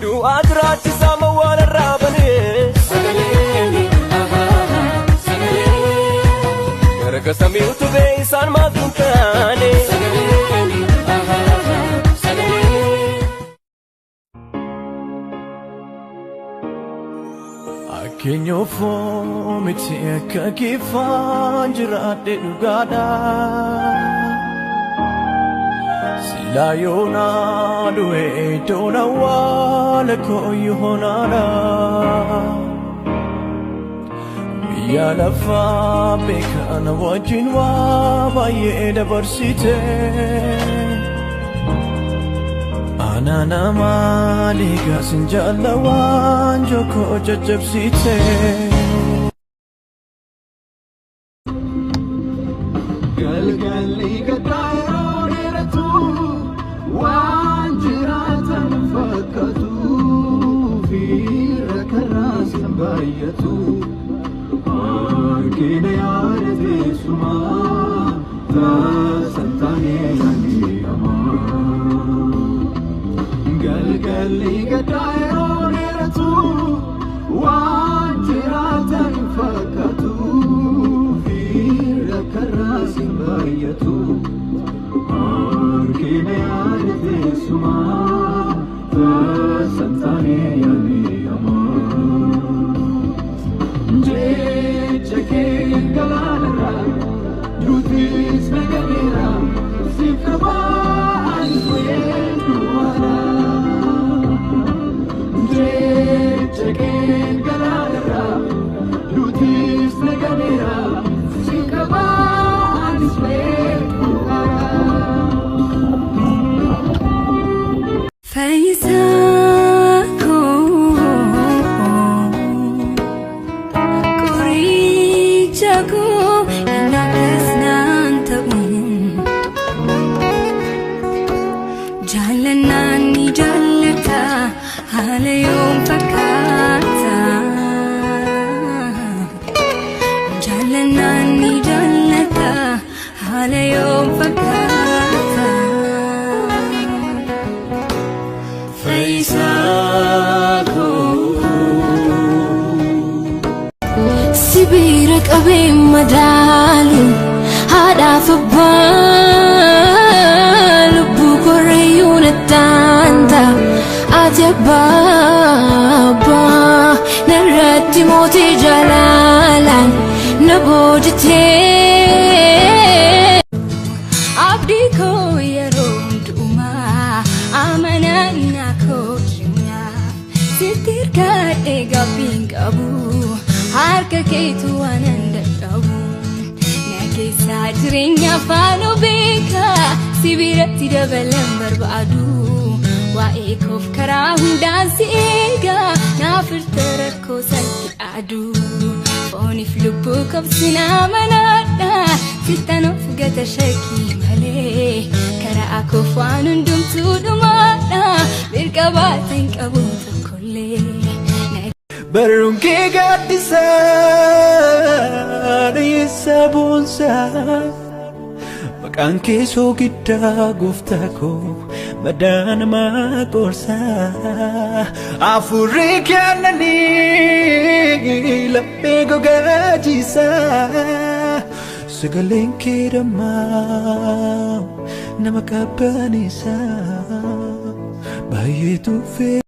du'aa jiraachisa mawwaala raabanii sagalee Garga samii utubee isaan maatuun taane Akkeenya ofoo miti akka kiifaan jiraadhe dhugaadha Silaa yoonaa du'ee iddoon awwaala kooyyuu honaadha Biyya lafaa beekana wajjin waa baay'ee dabarsite Anana maliga sinjala wanjo ko jajabsite Galgali gadaya oneratu wanjirata fakatu Vira karas bayatu Arkina yaada besuma Ta santane yani Galgali gadaya oneratu wanjirata fakatu Vira karas bayatu Arkina yaada besuma Ta santane yani Jeechake galanara Yutis meganira Sifkaba anwe duwara Jeechake galanara Yutis meganira Sifkaba anwe duwara Sibira qabe madalu hada fabal bukoreyuna tanta atebaba narati moti jalalan nabojte abdi ko yeronduma amanana ko kinya sitir ka ega pingabu Harka keetu ananda qabu Nageessa jireenya faano beeka Sibiratti dabalan barbaadu Waa'ee koof karaa hundaan si eega Naafirta rakkoo salphi aadu Fooniif lubbuu qabsinaa manaadha Sittan of gata shakkii malee Karaa koof waan hundumtuu dhumaadha Birqa baateen qabuun tokkollee Barunke gadisa Isa bonsa Maqaan keessoo giddaa gooftaa koo Madaana maqorsa Afurri kennanii laphee gogaajisa Sagaleen kee dammaa nama qabbanisa Baay'ee tuffee